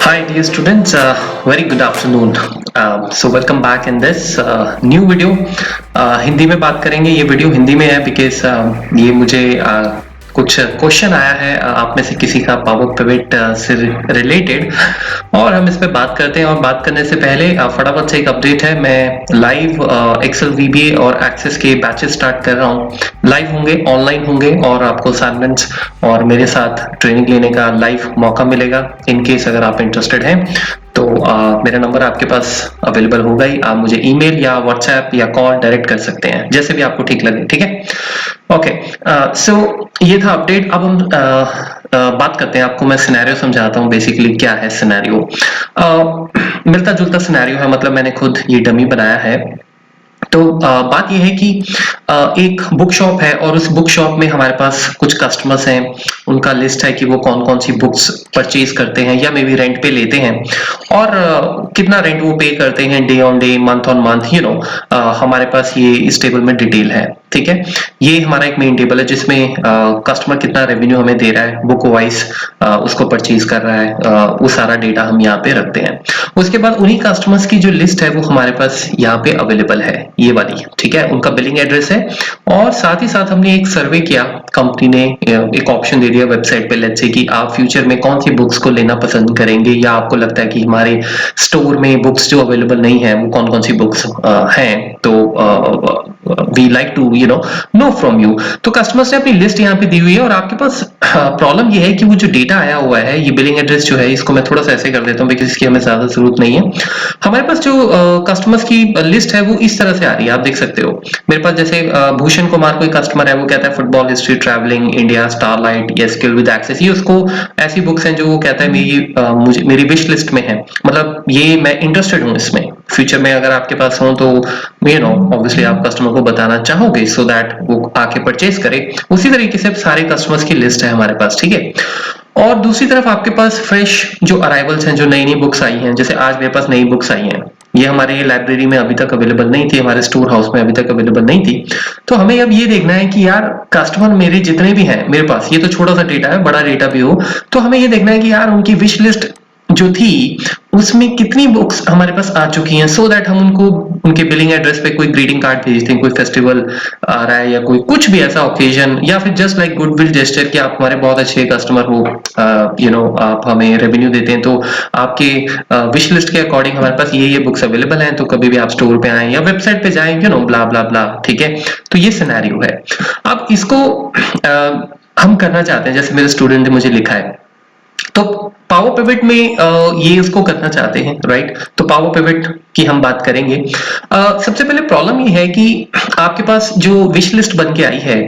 Hi, dear students. Very good afternoon. So welcome back in this new video. Hindi में बात करेंगे. ये video Hindi में है बिकॉज ये मुझे कुछ क्वेश्चन आया है आप में से किसी का पावर पिवट से रिलेटेड और हम इस पे बात करते हैं. और बात करने से पहले फटाफट से एक अपडेट है. मैं लाइव एक्सेल वीबीए और एक्सेस के बैचेस स्टार्ट कर रहा हूँ. लाइव होंगे, ऑनलाइन होंगे और आपको असाइनमेंट्स और मेरे साथ ट्रेनिंग लेने का लाइव मौका मिलेगा. इन केस अगर आप इंटरेस्टेड हैं तो मेरा नंबर आपके पास अवेलेबल होगा ही. आप मुझे ईमेल या व्हाट्सएप या कॉल डायरेक्ट कर सकते हैं, जैसे भी आपको ठीक लगे. ठीक है, ओके. सो ये था अपडेट. अब हम बात करते हैं. आपको मैं सिनेरियो समझाता हूँ. बेसिकली क्या है सिनेरियो. मिलता जुलता सिनेरियो है, मतलब मैंने खुद ये डमी बनाया है. तो बात यह है कि एक बुक शॉप है और उस बुक शॉप में हमारे पास कुछ कस्टमर्स हैं. उनका लिस्ट है कि वो कौन कौन सी बुक्स परचेज करते हैं या मे बी रेंट पे लेते हैं और कितना रेंट वो पे करते हैं day on day, month on month. हमारे पास ये इस टेबल में डिटेल है. ठीक है, ये हमारा एक मेन टेबल है जिसमें कस्टमर कितना रेवेन्यू हमें दे रहा है, बुक वाइज उसको परचेज कर रहा है, वो सारा डेटा हम यहाँ पे रखते हैं. उसके बाद उन्हीं कस्टमर्स की जो लिस्ट है वो हमारे पास यहाँ पे अवेलेबल है, ये वाली. ठीक है, उनका बिलिंग एड्रेस है और साथ ही साथ हमने एक सर्वे किया. कंपनी ने एक ऑप्शन दे दिया वेबसाइट पे, लेट्स से कि आप फ्यूचर में कौन सी बुक्स को लेना पसंद करेंगे या आपको लगता है कि हमारे स्टोर में बुक्स जो अवेलेबल नहीं है वो कौन कौन सी बुक्स हैं. तो we like to know from you. तो कस्टमर्स ने अपनी लिस्ट यहाँ पे दी हुई है और आपके पास प्रॉब्लम ये है कि वो जो डेटा आया हुआ है, ये बिलिंग एड्रेस जो है, इसको मैं थोड़ा सा ऐसे कर देता हूँ बिकॉज इसकी हमें ज्यादा जरूरत नहीं है. हमारे पास जो कस्टमर्स की लिस्ट है वो इस तरह से आ रही है, आप देख सकते हो. मेरे पास जैसे भूषण कुमार कोई कस्टमर है, वो कहता है football history, travelling, India, starlight, या स्किल विद एक्सेस. ये उसको ऐसी बुक्स हैं जो वो कहता है मुझे मेरी विश लिस्ट में है, मतलब ये मैं इंटरेस्टेड हूँ इसमें. फ्यूचर में अगर आपके पास हो तो ऑब्वियसली आप कस्टमर को बताना चाहोगे सो दैट वो आके परचेज करे. उसी तरीके से सारे कस्टमर्स की लिस्ट है हमारे पास. ठीक है, और दूसरी तरफ आपके पास फ्रेश जो अराइवल्स हैं, जो नई नई बुक्स आई हैं, जैसे आज मेरे पास नई बुक्स आई हैं, ये हमारे लाइब्रेरी में अभी तक अवेलेबल नहीं थी, हमारे स्टोर हाउस में अभी तक अवेलेबल नहीं थी. तो हमें अब ये देखना है कि यार कस्टमर मेरे जितने भी हैं मेरे पास, ये तो छोटा सा डेटा है, बड़ा डेटा भी हो, तो हमें ये देखना है कि यार उनकी विश लिस्ट जो थी उसमें कितनी बुक्स हमारे पास आ चुकी हैं, सो दैट हम उनको उनके बिलिंग एड्रेस पे कोई ग्रीटिंग कार्ड भेजते हैं, कोई फेस्टिवल आ रहा है या कोई कुछ भी ऐसा ओकेजन, या फिर जस्ट लाइक गुडविल जेस्चर कि आप हमारे बहुत अच्छे कस्टमर हो, आप हमें रेवेन्यू देते हैं, तो आपके विश लिस्ट के अकॉर्डिंग हमारे पास ये बुक्स अवेलेबल हैं, तो कभी भी आप स्टोर पे आए या वेबसाइट पे जाएं, ब्ला ब्ला ब्ला. ठीक है, तो ये सिनेरियो है. अब इसको हम करना चाहते हैं, जैसे मेरे स्टूडेंट ने मुझे लिखा है, तो पावर पिवट में ये उसको करना चाहते हैं, राइट. तो पावर पिवट की हम बात करेंगे. सबसे पहले प्रॉब्लम ये है कि आपके पास जो विश लिस्ट बन के आई है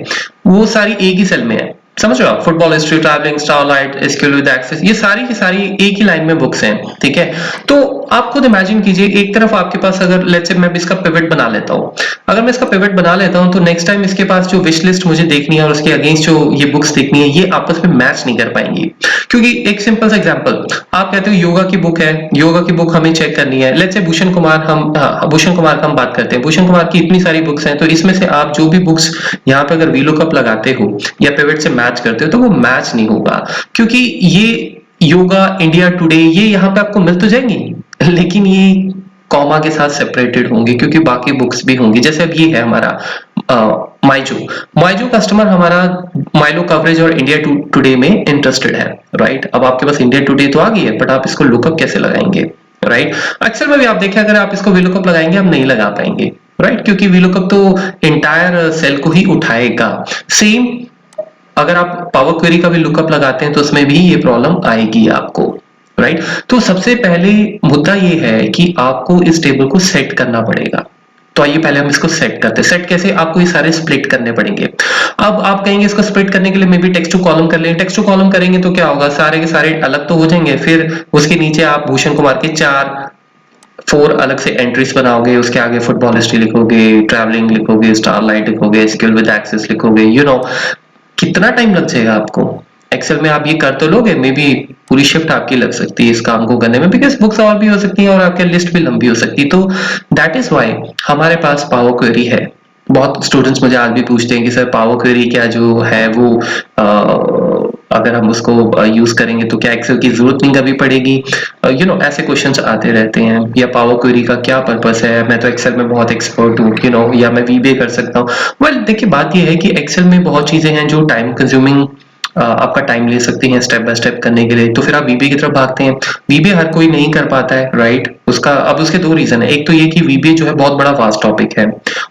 वो सारी एक ही सेल में है. समझ रहे हो आप, football history, travelling, starlight, SQL with Access, ये सारी की सारी एक ही लाइन में बुक्स हैं. ठीक है, तो आप खुद इमेजिन कीजिए, एक तरफ आपके पास अगर लेट्स से मैं इसका पिवट बना लेता हूँ, अगर मैं इसका पिवट बना लेता हूँ तो नेक्स्ट टाइम इसके पास जो विश लिस्ट मुझे देखनी है और उसके अगेंस्ट जो ये बुक्स देखनी है, ये आपस में मैच नहीं कर पाएंगी. क्योंकि एक सिंपल सा एग्जांपल, आप कहते हो योगा की बुक है, योगा की बुक हमें चेक करनी है. लेट्स से भूषण कुमार भूषण कुमार का हम बात करते हैं. भूषण कुमार की इतनी सारी बुक्स हैं, तो इसमें से आप जो भी बुक्स यहाँ पे अगर वीलुकअप लगाते हो या पिवट से मैच करते हो तो वो मैच नहीं होगा, क्योंकि ये योगा, इंडिया टुडे, ये यहाँ पे आपको मिल तो जाएंगी लेकिन ये कॉमा के साथ सेपरेटेड होंगे क्योंकि बाकी बुक्स भी होंगी. जैसे अब ये है हमारा माइजो. माइजो कस्टमर हमारा माइलो कवरेज और इंडिया टुडे में इंटरेस्टेड है, राइट. अब आपके पास इंडिया टुडे तो आ गई है, बट आप इसको लुकअप कैसे लगाएंगे, राइट. अक्सर में भी आप देखें, अगर आप इसको वीलुकअप लगाएंगे आप नहीं लगा पाएंगे, राइट, क्योंकि वीलुकअप तो एंटायर सेल को ही उठाएगा. सेम अगर आप पावर क्वेरी का भी लुकअप लगाते हैं तो उसमें भी ये प्रॉब्लम आएगी आपको, राइट. तो सबसे पहले मुद्दा ये है कि आपको इस टेबल को सेट करना पड़ेगा. तो आइए पहले हम इसको सेट करते हैं. सेट कैसे, आपको ये सारे स्प्लिट करने पड़ेंगे. अब आप कहेंगे इसको स्प्लिट करने के लिए may be text to column कर लें. टेक्स्ट टू कॉलम करेंगे तो क्या होगा, सारे के सारे अलग तो हो जाएंगे, फिर उसके नीचे आप भूषण कुमार के 4 अलग से एंट्रीज बनाओगे, उसके आगे फुटबॉल हिस्ट्री लिखोगे, ट्रैवलिंग लिखोगे, स्टारलाइट लिखोगे, स्किल विद एक्सेस लिखोगे. कितना टाइम लग जाएगा आपको. एक्सेल में आप ये कर तो लोगे, मे बी पूरी शिफ्ट आपकी लग सकती है इस काम को करने में, बिकॉज बुक्स और भी हो सकती हैं और आपकी लिस्ट भी लंबी हो सकती है. तो दैट इज व्हाई हमारे पास पावर क्वेरी है. बहुत स्टूडेंट्स मुझे आज भी पूछते हैं कि सर पावर क्वेरी क्या जो है वो अगर हम उसको यूज करेंगे तो क्या एक्सेल की जरूरत नहीं कभी पड़ेगी, ऐसे क्वेश्चंस आते रहते हैं। या पावर क्वेरी का क्या पर्पस है, मैं तो एक्सेल में बहुत एक्सपर्ट हूँ, या मैं वीबीए कर सकता हूँ। वेल देखिए, बात ये है कि एक्सेल में बहुत चीजें हैं जो टाइम कंज्यूमिंग, आपका टाइम ले सकती हैं स्टेप बाय स्टेप करने के लिए, तो फिर आप वीबीए की तरफ भागते हैं। वीबीए हर कोई नहीं कर पाता है, राइट। उसके दो रीजन है। एक तो ये कि वीबीए जो है बहुत बड़ा वास्ट टॉपिक है,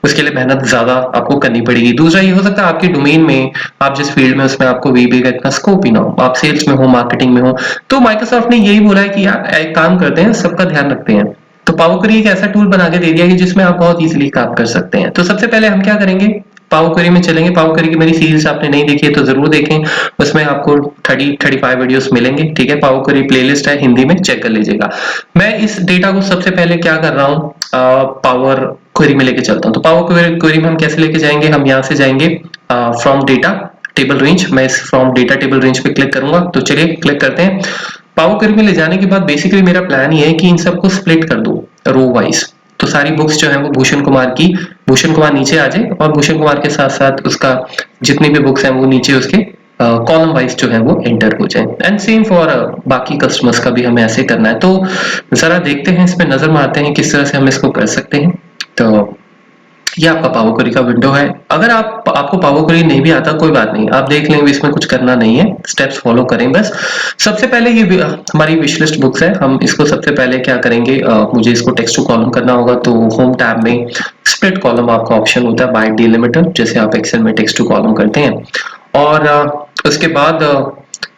उसके लिए मेहनत ज्यादा आपको करनी पड़ेगी। दूसरा ये हो सकता है आपके डोमेन में, आप जिस फील्ड में उसमें आपको वीबीए का इतना स्कोप ही ना हो, आप सेल्स में हो, मार्केटिंग में हो। तो माइक्रोसॉफ्ट ने यही बोला है कि यार एक काम करते हैं, सबका ध्यान रखते हैं। तो पावर क्वेरी एक ऐसा टूल बना के दे दिया कि जिसमें आप बहुत इजीली काम कर सकते हैं। तो सबसे पहले हम क्या करेंगे, पावर क्वेरी में चलेंगे। पावर क्वेरी की मेरी सीरीज आपने नहीं देखी है तो जरूर देखें, उसमें आपको 35 वीडियोस मिलेंगे, ठीक है। पावर क्वेरी प्लेलिस्ट है हिंदी में, चेक कर लीजिएगा। मैं इस डेटा को सबसे पहले क्या कर रहा हूँ, पावर क्वेरी में लेके चलता हूँ। तो पावर क्वेरी में हम कैसे लेके जाएंगे, हम यहाँ से जाएंगे फ्रॉम डेटा टेबल रेंज। मैं इस फ्रॉम डेटा टेबल रेंज पे क्लिक करूंगा, तो चलिए क्लिक करते हैं। पावर क्वेरी में ले जाने के बाद बेसिकली मेरा प्लान ये है कि इन सबको स्प्लिट कर दो रो वाइज। तो सारी बुक्स जो है वो भूषण कुमार नीचे आ जाए, और भूषण कुमार के साथ साथ उसका जितनी भी बुक्स हैं वो नीचे उसके कॉलम वाइज जो है वो एंटर हो जाए। एंड सेम फॉर बाकी कस्टमर्स का भी हमें ऐसे करना है। तो जरा देखते हैं, इसमें नजर मारते हैं किस तरह से हम इसको कर सकते हैं। तो ये आपका पावर क्वेरी का विंडो है। अगर आपको पावर क्वेरी नहीं भी आता, कोई बात नहीं, आप देख लेंगे, इसमें कुछ करना नहीं है, स्टेप्स फॉलो करें बस। सबसे पहले ये हमारी विश लिस्ट बुक्स है, हम इसको सबसे पहले क्या करेंगे, मुझे इसको टेक्स्ट टू कॉलम करना होगा। तो होम टैब में स्प्लिट कॉलम आपका ऑप्शन होता है बाय डिलिमिटर, जैसे आप एक्सेल में टेक्स्ट टू कॉलम करते हैं। और उसके बाद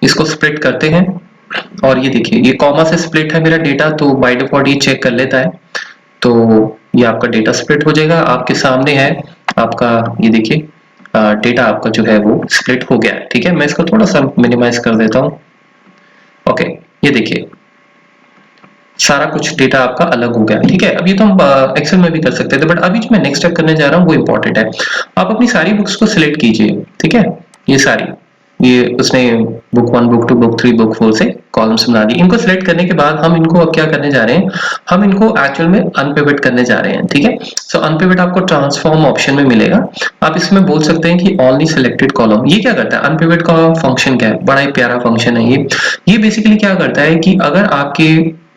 इसको स्प्लिट करते हैं। और ये देखिए, ये कॉमा से स्प्लिट है मेरा डेटा, तो बाय डिफॉल्ट ये चेक कर लेता है। तो ये आपका डेटा स्प्लिट हो जाएगा, आपके सामने है आपका, ये देखिए डेटा आपका जो है वो स्प्लिट हो गया है, ठीक है। मैं इसको थोड़ा सा मिनिमाइज कर देता हूँ। ओके, ये देखिए सारा कुछ डेटा आपका अलग हो गया, ठीक है। अब ये तो हम एक्सेल में भी कर सकते थे, बट अभी जो मैं नेक्स्ट स्टेप करने जा रहा हूँ वो इंपॉर्टेंट है। आप अपनी सारी बुक्स को सिलेक्ट कीजिए, ठीक है। ये सारी, ये उसने बुक 1, बुक 2, बुक 3, बुक 4 से कॉलम्स बना दी। इनको सिलेक्ट करने के बाद हम इनको अब क्या करने जा रहे हैं, हम इनको एक्चुअल में अनपिवट करने जा रहे हैं, ठीक है। सो अनपिवट आपको ट्रांसफॉर्म ऑप्शन में मिलेगा। आप इसमें बोल सकते हैं कि ओनली सिलेक्टेड कॉलम। ये क्या करता है, अनपिवट का फंक्शन क्या है, बड़ा ही प्यारा फंक्शन है ये बेसिकली क्या करता है कि अगर आपके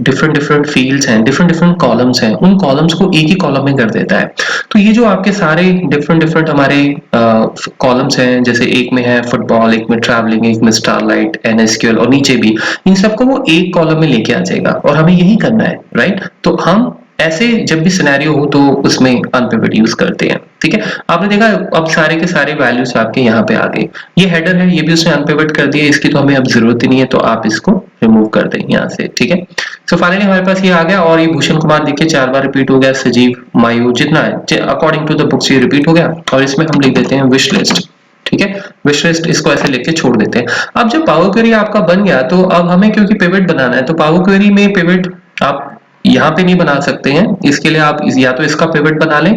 डिफरेंट फील्ड्स हैं, डिफरेंट कॉलम्स हैं, उन कॉलम्स को एक ही कॉलम में कर देता है। तो ये जो आपके सारे डिफरेंट हमारे कॉलम्स हैं, जैसे एक में है फुटबॉल, एक में ट्रैवलिंग, एक में स्टारलाइट, एनएसक्यूएल, और नीचे भी, इन सबको वो एक कॉलम में लेके आ जाएगा, और हमें यही करना है, राइट। तो हम ऐसे जब भी सिनेरियो हो तो उसमें अनपिवट यूज करते हैं, ठीक है। आपने देखा अब सारे के सारे वैल्यूज आपके यहाँ पे आ गए। ये हेडर है, ये भी उसने अनपिवट कर दिया, इसकी तो हमें अब जरूरत ही नहीं है, तो आप इसको रिमूव कर दें यहाँ से, ठीक है। सो फाइनली हमारे पास ये आ गया, और ये भूषण कुमार देखिए 4 बार रिपीट हो गया, सजीव, मायू, जितना है अकॉर्डिंग टू द बुक्स ये रिपीट हो गया। और इसमें हम लिख देते हैं विश लिस्ट, ठीक है। विश लिस्ट, इसको ऐसे लिख के छोड़ देते हैं। अब जब पावर क्वेरी आपका बन गया, तो अब हमें क्योंकि पिवट बनाना है, तो पावर क्वेरी में पिवट आप यहाँ पे नहीं बना सकते हैं, इसके लिए आप या तो इसका पिवट बना लें,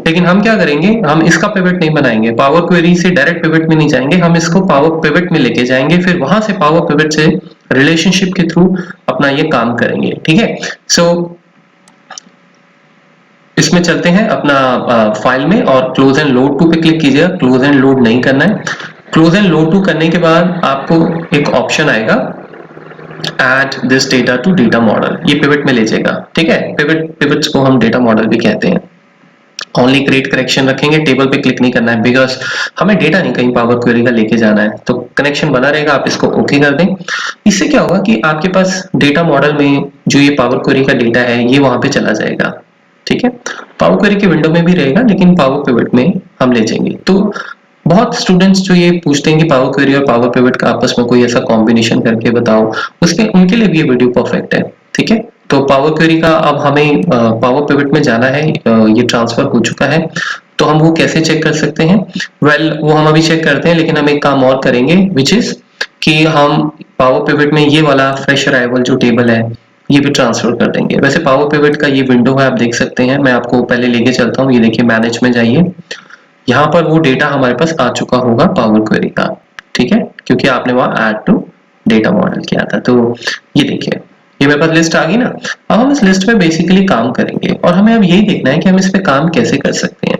लेकिन हम क्या करेंगे, हम इसका पिवट नहीं बनाएंगे, पावर क्वेरी से डायरेक्ट पिवट में नहीं जाएंगे, हम इसको पावर पिवट में लेके जाएंगे, फिर वहां से पावर पिवट से रिलेशनशिप के थ्रू अपना ये काम करेंगे, ठीक है। सो इसमें चलते हैं अपना फाइल में, और क्लोज एंड लोड टू पे क्लिक कीजिएगा। क्लोज एंड लोड नहीं करना है। क्लोज एंड लोड टू करने के बाद आपको एक ऑप्शन आएगा, add this data to data model, ये पिवट में ले जाएगा, ठीक है। पिवट्स को हम डेटा मॉडल भी कहते हैं। ओनली क्रिएट करेक्शन रखेंगे, टेबल पे क्लिक नहीं करना है, बिकॉज हमें डेटा नहीं कहीं पावर क्वेरी का लेके जाना है। तो कनेक्शन बना रहेगा, आप इसको ओके कर दें। इससे क्या होगा कि आपके पास डेटा मॉडल में जो ये पावर क्वेरी का डेटा है ये वहां पे चला जाएगा, ठीक है। पावर क्वेरी के विंडो में भी रहेगा, लेकिन पावर पिवट में हम ले जाएंगे। तो बहुत स्टूडेंट्स जो ये पूछते हैं कि पावर क्वेरी और पावर पिवट का आपस में कोई ऐसा कॉम्बिनेशन करके बताओ, उसके उनके लिए भी ये वीडियो परफेक्ट है, ठीक है। तो पावर क्वेरी का अब हमें पावर पिवट में जाना है, ये ट्रांसफर हो चुका है, तो हम वो कैसे चेक कर सकते हैं, वो हम अभी चेक करते हैं, लेकिन हम एक काम और करेंगे, विच इज कि हम पावर पिवट में ये वाला फ्रेश अराइवल जो टेबल है ये भी ट्रांसफर कर देंगे। वैसे पावर पिवट का ये विंडो है, आप देख सकते हैं, मैं आपको पहले लेके चलता हूँ। ये देखिए, मैनेज में जाइए, यहाँ पर वो डेटा हमारे पास आ चुका होगा पावर क्वेरी का, ठीक है, क्योंकि आपने वहां ऐड टू डेटा मॉडल किया था। तो ये देखिए, ये मेरे पास लिस्ट आ गई ना। अब हम इस लिस्ट में बेसिकली काम करेंगे, और हमें अब यही देखना है कि हम इस पे काम कैसे कर सकते हैं,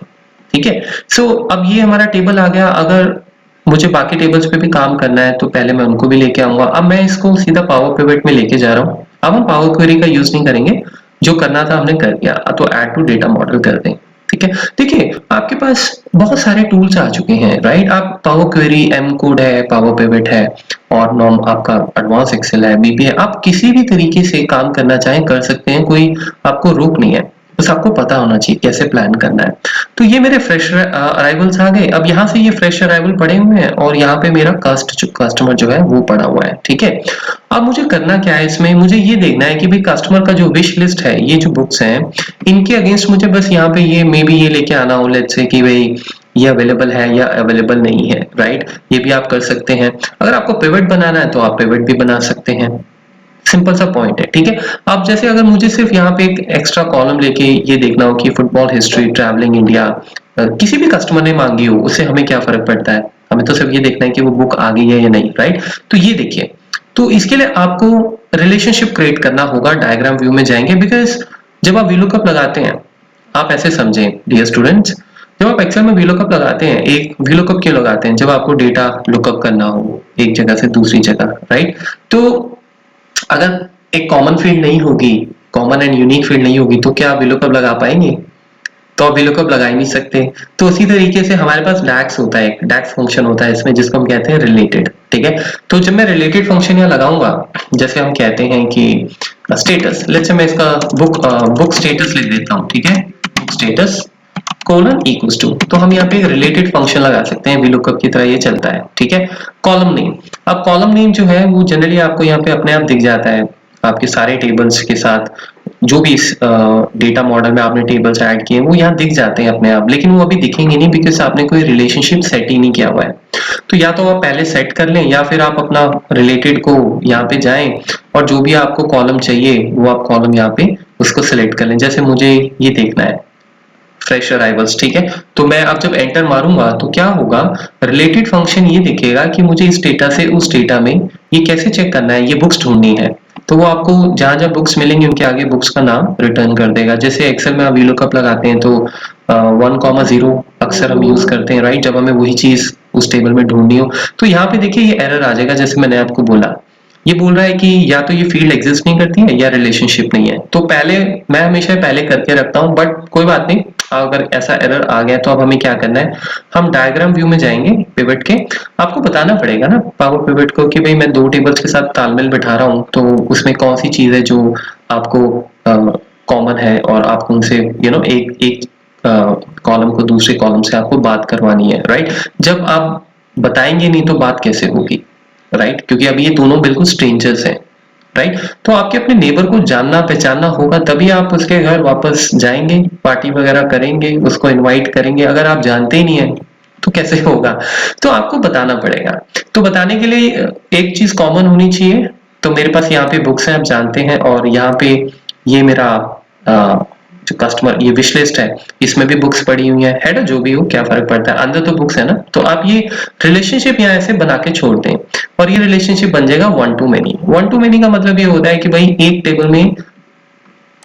ठीक है। सो अब ये हमारा टेबल आ गया। अगर मुझे बाकी टेबल्स पे भी काम करना है, तो पहले मैं उनको भी लेके आऊंगा। अब मैं इसको सीधा पावर पिवट में लेके जा रहा हूँ। अब हम पावर क्वेरी का यूज नहीं करेंगे, जो करना था हमने कर दिया, तो ऐड टू डेटा मॉडल कर दें। ठीक है, देखिए आपके पास बहुत सारे टूल्स आ चुके हैं, राइट। आप पावर क्वेरी, एम कोड है, पावर पिवट है, और नॉर्म आपका एडवांस एक्सेल है, बीपी है। आप किसी भी तरीके से काम करना चाहें कर सकते हैं, कोई आपको रोक नहीं है, बस आपको पता होना चाहिए कैसे प्लान करना है। तो ये मेरे फ्रेशर अराइवल्स आ गए। अब यहाँ से ये फ्रेश अराइवल पड़े हुए हैं और यहाँ पे मेरा कस्टमर जो है वो पड़ा हुआ है। ठीक है, अब मुझे करना क्या है इसमें, मुझे ये देखना है कि भाई कस्टमर का जो विश लिस्ट है, ये जो बुक्स हैं, इनके अगेंस्ट मुझे बस यहाँ पे ये मे बी ये लेके आना हो, लेट्स से कि भाई ये अवेलेबल है या अवेलेबल नहीं है, राइट। ये भी आप कर सकते हैं। अगर आपको पिवट बनाना है तो आप पिवट भी बना सकते हैं। सिंपल सा पॉइंट है। ठीक है, अब जैसे अगर मुझे सिर्फ यहाँ पे एक एक्स्ट्रा कॉलम लेके ये देखना हो कि फुटबॉल हिस्ट्री, ट्रैवलिंग इंडिया, किसी भी कस्टमर ने मांगी हो, उससे हमें क्या फर्क पड़ता है, हमें तो सिर्फ ये देखना है कि वो बुक आ गई है या नहीं, राइट। तो ये देखिए, तो इसके लिए आपको रिलेशनशिप क्रिएट करना होगा। डायग्राम व्यू में जाएंगे, बिकॉज जब आप वीलुकअप लगाते हैं, आप ऐसे समझें डियर स्टूडेंट्स, जब आप एक्सेल में वीलुकअप लगाते हैं, एक वीलुकअप क्यों लगाते हैं, जब आपको डेटा लुकअप करना हो एक जगह से दूसरी जगह, राइट। तो अगर एक कॉमन फील्ड नहीं होगी, कॉमन एंड यूनिक फील्ड नहीं होगी, तो क्या आप VLOOKUP लगा पाएंगे? तो आप VLOOKUP लगा ही नहीं सकते। तो उसी तरीके से हमारे पास DAX होता है, एक DAX फंक्शन होता है इसमें, जिसको हम कहते हैं रिलेटेड। ठीक है, तो जब मैं रिलेटेड फंक्शन यहाँ लगाऊंगा, जैसे हम कहते हैं कि स्टेटस, लेट्स से मैं इसका बुक स्टेटस लिख देता हूँ। ठीक है, book status colon equals to, तो हम यहाँ पे एक रिलेटेड फंक्शन लगा सकते हैं, VLOOKUP की तरह ये चलता है। ठीक है, कॉलम नेम, अब कॉलम नेम जो है वो जनरली आपको यहाँ पे अपने आप दिख जाता है, आपके सारे टेबल्स के साथ जो भी इस डेटा मॉडल में आपने टेबल्स ऐड किए वो यहाँ दिख जाते हैं अपने आप, लेकिन वो अभी दिखेंगे नहीं बिकॉज आपने कोई रिलेशनशिप सेट ही नहीं किया हुआ है। तो या तो आप पहले सेट कर लें, या फिर आप अपना रिलेटेड को यहाँ पे जाएं और जो भी आपको कॉलम चाहिए वो आप कॉलम यहाँ पे उसको सिलेक्ट कर लें। जैसे मुझे ये देखना है फ्रेश अराइवल्स। ठीक है, तो मैं अब जब एंटर मारूंगा तो क्या होगा, रिलेटेड फंक्शन ये दिखेगा कि मुझे इस डेटा से उस डेटा में ये कैसे चेक करना है, ये बुक्स ढूंढनी है, तो वो आपको जहां जहां बुक्स मिलेंगी उनके आगे बुक्स का नाम रिटर्न कर देगा। जैसे एक्सेल में आप VLOOKUP लगाते हैं तो 1,0 अक्सर हम यूज करते हैं, राइट, जब हमें वही चीज उस टेबल में ढूंढनी हो। तो यहाँ पे देखिए ये एरर आ जाएगा, जैसे मैंने आपको बोला, ये बोल रहा है कि या तो ये फील्ड एग्जिस्ट नहीं करती है या रिलेशनशिप नहीं है। तो पहले मैं हमेशा पहले करके रखता हूँ, बट कोई बात नहीं, अगर ऐसा एरर आ गया तो अब हमें क्या करना है, हम डायग्राम व्यू में जाएंगे पिवट के। आपको बताना पड़ेगा ना पावर पिवट को कि भाई मैं दो टेबल्स के साथ तालमेल बिठा रहा हूँ, तो उसमें कौन सी चीज है जो आपको कॉमन है, और आपको उनसे एक एक कॉलम को दूसरे कॉलम से आपको बात करवानी है, राइट। जब आप बताएंगे नहीं तो बात कैसे होगी, राइट, क्योंकि अभी ये दोनों बिल्कुल स्ट्रेंजर्स हैं, राइट। तो आपके अपने नेबर को जानना पहचानना होगा, तभी आप उसके घर वापस जाएंगे, पार्टी वगैरह करेंगे, उसको इनवाइट करेंगे। अगर आप जानते ही नहीं है तो कैसे होगा, तो आपको बताना पड़ेगा। तो बताने के लिए एक चीज कॉमन होनी चाहिए। तो मेरे पास यहाँ पे बुक्स हैं, आप जानते हैं, और यहाँ पे ये मेरा जो कस्टमर ये विश लिस्ट है, इसमें भी बुक्स पड़ी हुई है, हेडर जो भी हो क्या फर्क पड़ता है, अंदर तो बुक्स है ना। तो आप ये रिलेशनशिप यहाँ ऐसे बना के छोड़ दें, और ये रिलेशनशिप बन जाएगा one two many. One two many का मतलब ये होता है कि भाई एक टेबल में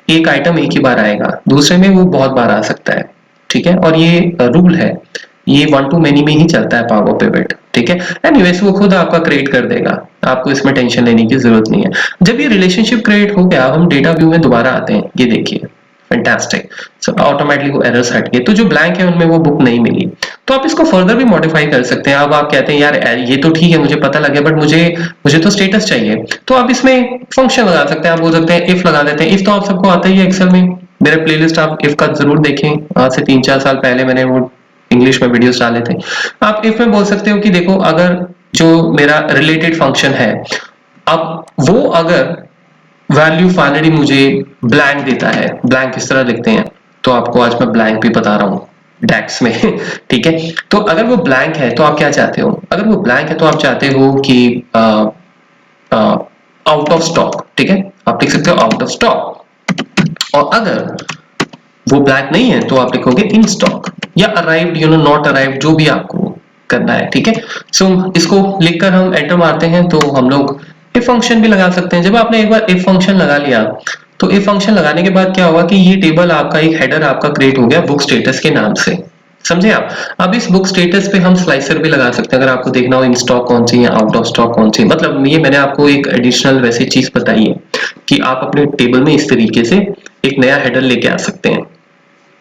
एक आइटम एक ही बार आएगा, दूसरे में वो बहुत बार आ सकता है। ठीक है, और ये रूल है, ये वन टू मेनी में ही चलता है पावर पिवट। ठीक है, एनीवेज वो खुद आपका क्रिएट कर देगा, आपको इसमें टेंशन लेने की जरूरत नहीं है। जब ये रिलेशनशिप क्रिएट हो गया, हम डेटा व्यू में दोबारा आते हैं, ये देखिए फैंटास्टिक, सो ऑटोमेटिकली वो एरर्स हट गए। तो जो ब्लैंक है उनमें वो बुक नहीं मिली, तो आप इसको फर्दर भी मॉडिफाई कर सकते हैं। अब आप कहते हैं यार ये तो ठीक है, मुझे पता लग गया, बट मुझे तो स्टेटस चाहिए, तो आप इसमें फंक्शन लगा सकते हैं। आप बोल सकते हैं इफ लगा देते हैं। इफ तो आप सबको आता ही है एक्सेल में, मेरे प्लेलिस्ट आप इफ का जरूर देखें, आज से 3-4 साल पहले मैंने वो इंग्लिश में वीडियोस डाले थे। आप इफ में बोल सकते हो कि देखो अगर जो मेरा रिलेटेड फंक्शन है, अब वो अगर वैल्यू फाइनली मुझे ब्लैंक देता है, ब्लैंक किस तरह लिखते हैं, तो आपको आज मैं ब्लैंक भी बता रहा हूँ डैक्स में। ठीक है, तो अगर वो ब्लैंक है तो आप क्या चाहते हो, अगर वो ब्लैंक है तो आप चाहते हो कि आउट ऑफ स्टॉक। ठीक है, आप लिख सकते हो आउट ऑफ स्टॉक, और अगर वो ब्लैंक नहीं है तो आप लिखोगे इन स्टॉक या अराइव्ड, नॉट अराइव्ड, जो भी आपको करना है। ठीक है, सो इसको लिखकर हम एंटर मारते हैं, तो हम लोग इफ फंक्शन भी लगा सकते हैं। जब आपने एक बार इफ फंक्शन लगा लिया, तो इफ फंक्शन लगाने के बाद क्या होगा कि ये टेबल आपका, एक हेडर आपका क्रिएट हो गया बुक स्टेटस के नाम से। समझे आप? अब इस बुक स्टेटस पे हम स्लाइसर भी लगा सकते हैं अगर आपको देखना हो इन स्टॉक कौन सी है, आउट ऑफ स्टॉक कौन सी है। मतलब ये मैंने आपको एक एडिशनल वैसी चीज बताई है कि आप अपने टेबल में इस तरीके से एक नया हेडर लेके आ सकते हैं।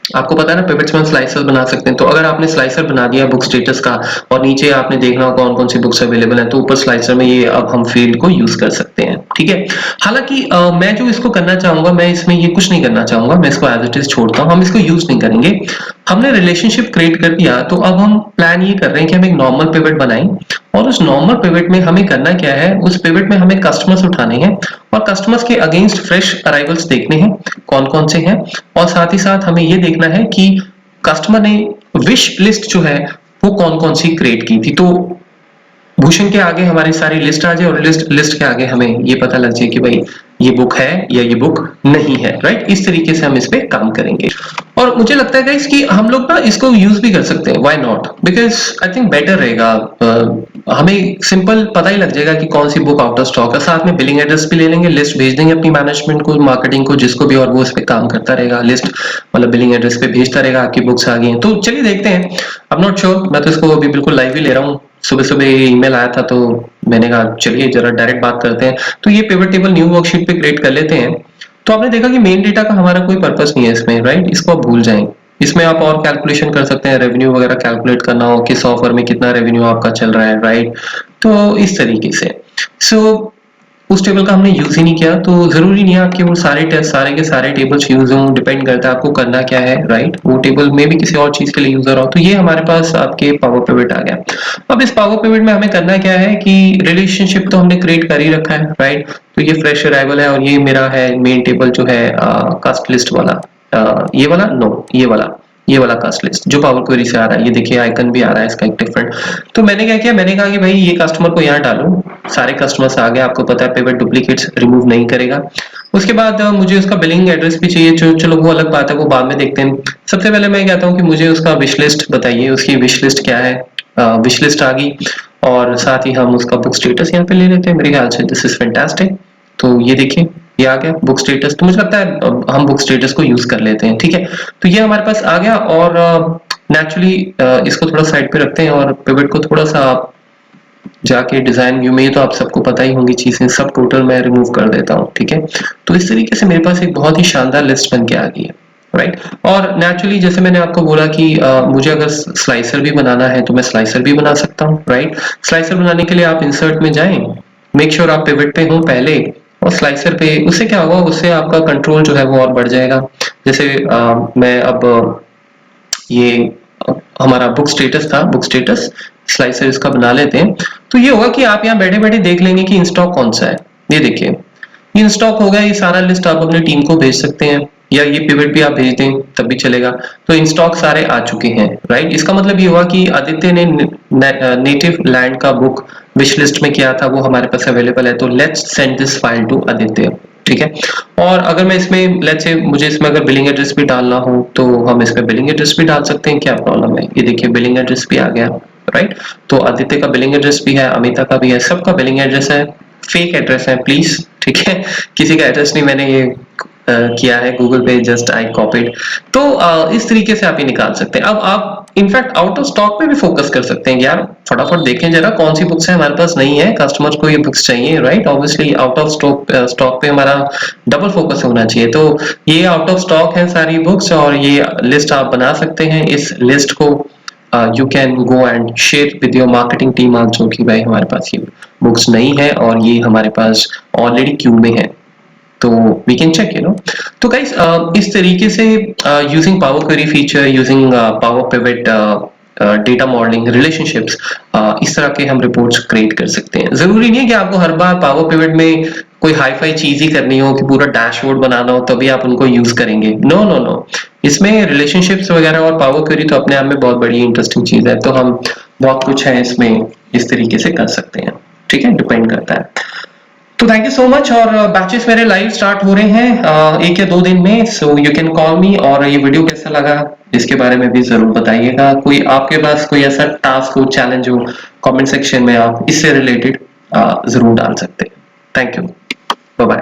आपको पता है ना पिवट्स में हम स्लाइसर बना सकते हैं। तो अगर आपने स्लाइसर बना दिया बुक स्टेटस का और नीचे आपने देखना हो कौन कौन सी बुक्स अवेलेबल हैं, तो ऊपर स्लाइसर में ये अब हम फील्ड को यूज कर सकते हैं। ठीक है, हालांकि मैं जो इसको करना चाहूंगा, मैं इसमें ये कुछ नहीं करना चाहूंगा, मैं इसको एज इट इज छोड़ता हूँ, हम इसको यूज नहीं करेंगे। हमने रिलेशनशिप क्रिएट कर दिया, तो अब हम प्लान ये कर रहे हैं कि हम एक नॉर्मल पिवट बनाएं और उस नॉर्मल पिवट में हमें करना क्या है, उस पिवट में हमें कस्टमर्स उठाने हैं और कस्टमर्स के अगेंस्ट फ्रेश अराइवल्स देखने हैं कौन कौन से हैं, और साथ ही साथ हमें ये देखना है कि कस्टमर ने विश लिस्ट जो है वो कौन कौन सी क्रिएट की थी। तो भूषण के आगे हमारी सारी लिस्ट आ जाए और लिस्ट के आगे हमें ये पता लग जाए कि भाई ये बुक है या ये बुक नहीं है। राइट, इस तरीके से हम इस पे काम करेंगे और मुझे लगता है गाइस कि हम लोग ना इसको यूज भी कर सकते हैं। Why not, because I think better रहेगा। हमें सिंपल पता ही लग जाएगा कि कौन सी बुक आउट ऑफ स्टॉक है, साथ में बिलिंग एड्रेस भी ले लेंगे, लिस्ट भेज देंगे अपनी मैनेजमेंट को, मार्केटिंग को, जिसको भी, और वो इस पे काम करता रहेगा। लिस्ट मतलब बिलिंग एड्रेस पे भेजता रहेगा आपकी बुक्स आ गई हैं। तो चलिए देखते हैं। आई एम नॉट श्योर, मैं तो इसको अभी बिल्कुल लाइव ही ले रहा हूँ। सुबह सुबह ईमेल आया था तो मैंने कहा चलिए जरा डायरेक्ट बात करते हैं। तो ये पिवट टेबल न्यू वर्कशीट पे क्रिएट कर लेते हैं। तो आपने देखा कि मेन डेटा का हमारा कोई पर्पस नहीं है इसमें। राइट, इसको आप भूल जाएं। इसमें आप और कैलकुलेशन कर सकते हैं, रेवेन्यू वगैरह कैलकुलेट करना हो, किस ऑफर में कितना रेवेन्यू आपका चल रहा है। राइट, तो इस तरीके से उस टेबल का हमने यूज ही नहीं किया। तो जरूरी नहीं है आपके वो सारे के सारे टेबल्स यूज हों, डिपेंड करता है आपको करना क्या है। राइट, वो टेबल में भी किसी और चीज के लिए यूज हो रहा हो। तो ये हमारे पास आपके पावर पिवट आ गया। अब इस पावर पिवट में हमें करना क्या है कि रिलेशनशिप तो हमने क्रिएट कर ही रखा है। राइट, तो ये फ्रेश अराइवल है और ये मेरा है मेन टेबल जो है कास्ट लिस्ट वाला। ये वाला नो, ये वाला कास्ट लिस्ट जो पावर क्वेरी से आ रहा है। ये देखिए आइकन भी आ रहा है इसका एक डिफरेंट। तो मैंने क्या किया, मैंने कहा कि भाई ये कस्टमर को यहाँ डालो, सारे कस्टमर्स आ गए। आपको पता है पिवट डुप्लीकेट्स रिमूव नहीं करेगा। उसके बाद मुझे उसका बिलिंग एड्रेस भी चाहिए, जो चलो वो अलग बात है, वो बाद में देखते हैं। सबसे पहले मैं कहता हूँ कि मुझे उसका विश लिस्ट बताइए, उसकी विश लिस्ट क्या है। विश लिस्ट आ गई और साथ ही हम उसका बुक स्टेटस यहाँ पे ले लेते हैं। मेरे ख्याल से दिस इज फैंटास्टिक। तो ये देखिए ये आ गया बुक स्टेटस। तो मुझे लगता है हम बुक स्टेटस को यूज कर लेते हैं। ठीक है, तो ये हमारे पास आ गया और नेचुरली इसको थोड़ा साइड पे रखते हैं और पिवट को थोड़ा सा आप जाके डिजाइन व्यू में, ये तो आप सबको पता ही होंगी चीजें, सब टोटल मैं रिमूव कर देता हूँ। ठीक है, तो इस तरीके से मेरे पास एक बहुत ही शानदार लिस्ट बन के आ गई है। राइट, और नेचुरली जैसे मैंने आपको बोला कि मुझे अगर स्लाइसर भी बनाना है तो मैं स्लाइसर भी बना सकता हूँ। राइट, स्लाइसर बनाने के लिए आप इंसर्ट में जाएं, मेक श्योर आप पिवट पे हो पहले और स्लाइसर पे। उससे क्या होगा, उससे आपका कंट्रोल जो है वो और बढ़ जाएगा। जैसे मैं अब ये हमारा बुक स्टेटस था, बुक स्टेटस स्लाइसर इसका बना लेते हैं। तो ये होगा कि आप यहाँ बैठे बैठे देख लेंगे कि इन स्टॉक कौन सा है। ये देखिए इन स्टॉक हो गया। ये सारा लिस्ट आप अपनी टीम को भेज सकते हैं या ये पिवट भी आप भेज दें तब भी चलेगा। तो इन स्टॉक सारे आ चुके हैं। राइट, इसका मतलब ये हुआ कि आदित्य ने नेटिव लैंड का बुक विश लिस्ट में किया था, वो हमारे पास अवेलेबल है। तो let's send this file to Aditya. ठीक है, और अगर मैं इसमें लेट्स से मुझे इसमें अगर बिलिंग एड्रेस भी डालना हो तो हम इसमें बिलिंग एड्रेस भी डाल सकते हैं। क्या प्रॉब्लम है, ये देखिए बिलिंग एड्रेस भी आ गया। राइट, तो आदित्य का बिलिंग एड्रेस भी है, अमिता का भी है, सबका बिलिंग एड्रेस है। फेक एड्रेस है प्लीज, ठीक है, किसी का एड्रेस नहीं मैंने ये किया है गूगल पे, जस्ट आई कॉपीड। तो इस तरीके से आप ये निकाल सकते हैं। अब आप इनफैक्ट आउट ऑफ स्टॉक पे भी फोकस कर सकते हैं। यार फटाफट देखें जरा कौन सी बुक्स है हमारे पास नहीं है, कस्टमर को ये बुक्स चाहिए। Right, obviously out of stock पे हमारा डबल फोकस होना चाहिए। तो ये आउट ऑफ स्टॉक है सारी बुक्स और ये लिस्ट आप बना सकते हैं। इस लिस्ट को you can go and share with your marketing team also कि भाई हमारे पास ये बुक्स नहीं है और ये हमारे पास ऑलरेडी क्यू में है, तो वी कैन चेक तो गाइस इस तरीके से using power query feature, using power pivot, data modelling, relationships, इस तरह के हम रिपोर्ट्स क्रिएट कर सकते हैं। जरूरी नहीं है कि आपको हर बार पावर पिवट में कोई हाई फाई चीज ही करनी हो, कि पूरा डैशबोर्ड बनाना हो तभी आप उनको यूज करेंगे। नो नो नो, इसमें रिलेशनशिप्स वगैरह और पावर क्वेरी तो अपने आप में बहुत बड़ी इंटरेस्टिंग चीज है। तो हम बहुत कुछ है इसमें इस तरीके से कर सकते हैं। ठीक है, डिपेंड करता है। तो थैंक यू सो मच। और बैचेस मेरे लाइव स्टार्ट हो रहे हैं 1 या 2 दिन में। सो यू कैन कॉल मी। और ये वीडियो कैसा लगा इसके बारे में भी जरूर बताइएगा। कोई आपके पास कोई ऐसा टास्क हो, चैलेंज हो, कमेंट सेक्शन में आप इससे रिलेटेड जरूर डाल सकते हैं। Thank you, bye bye.